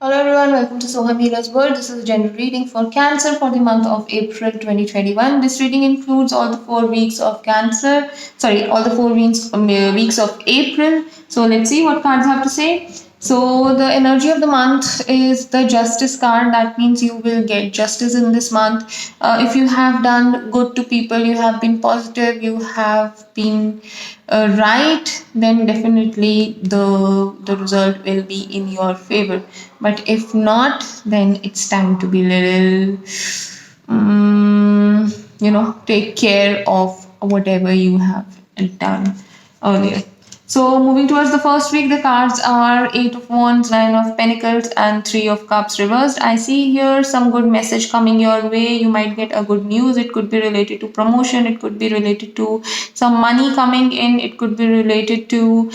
Hello everyone, welcome to Soham Healer's World. This is a general reading for Cancer for the month of April 2021. This reading includes all the 4 weeks of Cancer, all the 4 weeks of April. So let's see what cards have to say. So the energy of the month is the Justice card. That means you will get justice in this month. If you have done good to people, you have been positive, you have been right, then definitely the result will be in your favor. But if not, then it's time to be little take care of whatever you have done earlier. So moving towards the first week, the cards are Eight of Wands, Nine of Pentacles, and Three of Cups reversed. I see here some good message coming your way. You might get a good news. It could be related to promotion. It could be related to some money coming in. It could be related to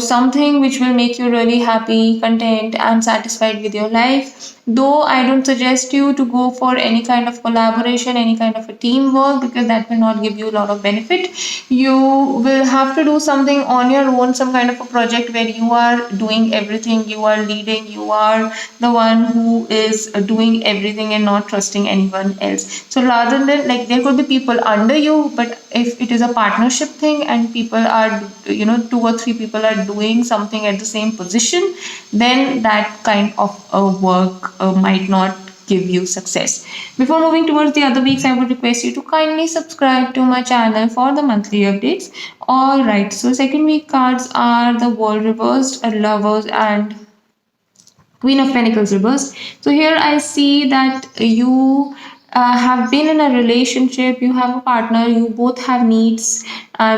something which will make you really happy, content, and satisfied with your life. Though I don't suggest you to go for any kind of collaboration, any kind of a teamwork, because that will not give you a lot of benefit. You will have to do something on your own, some kind of a project where you are doing everything, you are leading, you are the one who is doing everything and not trusting anyone else. So rather than, like, there could be people under you, but if it is a partnership thing and people are, two or three people are doing something at the same position, then that kind of work might not give you success. Before moving towards the other weeks, I would request you to kindly subscribe to my channel for the monthly updates. All right, so second week cards are the World reversed, Lovers, and Queen of Pentacles reversed. So here I see that you have been in a relationship, you have a partner, you both have needs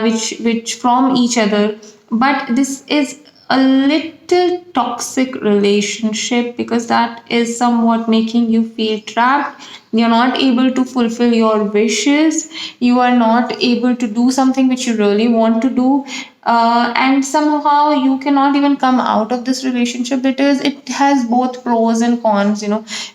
which from each other, but this is a little toxic relationship because that is somewhat making you feel trapped. You're not able to fulfill your wishes, you are not able to do something which you really want to do, and somehow you cannot even come out of this relationship because it has both pros and cons.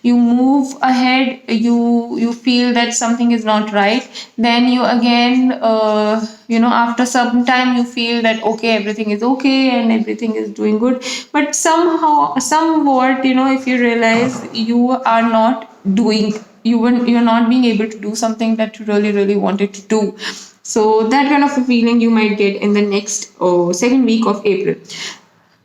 You move ahead, you feel that something is not right, then you again after some time you feel that okay, everything is okay and everything is doing good, but somehow somewhat, if you realize you are not doing, you're not being able to do something that you really wanted to do. So that kind of a feeling you might get in the next second week of April.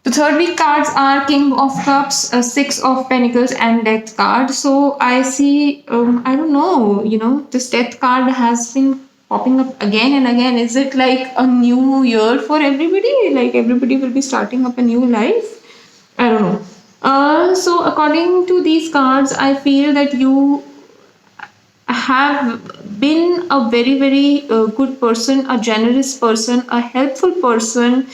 The third week cards are King of Cups, Six of Pentacles, and Death card. So I see, I don't know, this Death card has been popping up again and again. Is it like a new year for everybody? Like everybody will be starting up a new life? I don't know. So according to these cards, I feel that you have been a very good person, a generous person, a helpful person,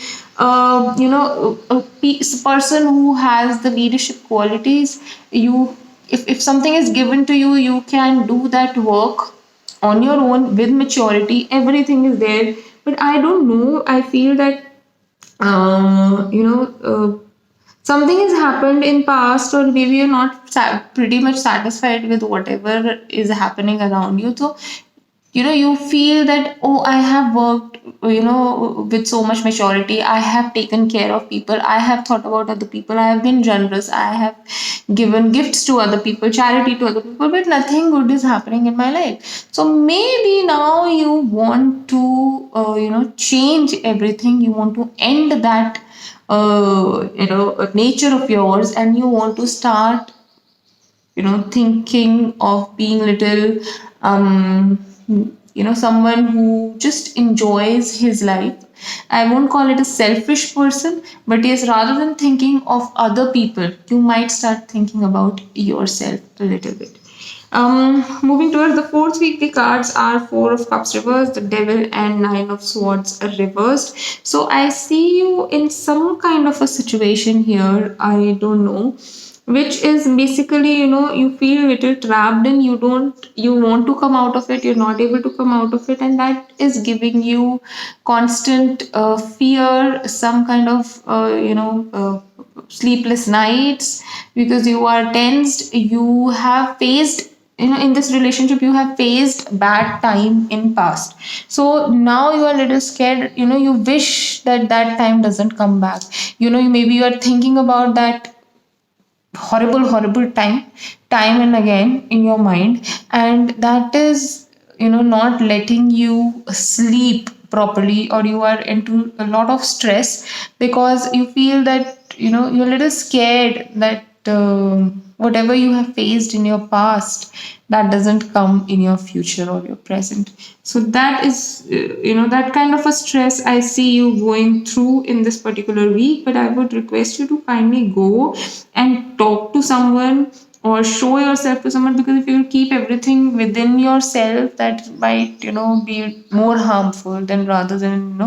person who has the leadership qualities. You, if something is given to you, you can do that work on your own with maturity. Everything is there, but I don't know, I feel that something has happened in past, or maybe you're not pretty much satisfied with whatever is happening around you. So you feel that, oh, I have worked with so much maturity, I have taken care of people, I have thought about other people, I have been generous, I have given gifts to other people, charity to other people, but nothing good is happening in my life. So maybe now you want to change everything, you want to end that nature of yours, and you want to start thinking of being little someone who just enjoys his life. I won't call it a selfish person, but yes, rather than thinking of other people, you might start thinking about yourself a little bit. Moving towards the fourth week, the cards are Four of Cups reversed, the Devil, and Nine of Swords reversed. So I see you in some kind of a situation here. I don't know, which is basically, you feel a little trapped and you want to come out of it, you're not able to come out of it, and that is giving you constant fear, some kind of sleepless nights, because you are tensed, you have faced, in this relationship you have faced bad time in past, so now you are a little scared, you wish that that time doesn't come back, maybe you are thinking about that horrible time and again in your mind, and that is, not letting you sleep properly, or you are into a lot of stress because you feel that you're a little scared that whatever you have faced in your past, that doesn't come in your future or your present. So that is that kind of a stress I see you going through in this particular week. But I would request you to kindly go and talk to someone or show yourself to someone, because if you keep everything within yourself, that might be more harmful than rather than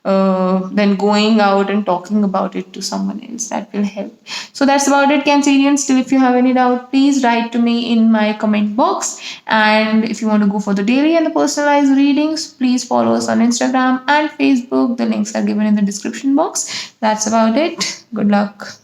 than going out and talking about it to someone else. That will help. So that's about it, Cancerians. Still, if you have any doubt, please write to me in my comment box. And if you want to go for the daily and the personalized readings, please follow us on Instagram and Facebook. The links are given in the description box. That's about it. Good luck.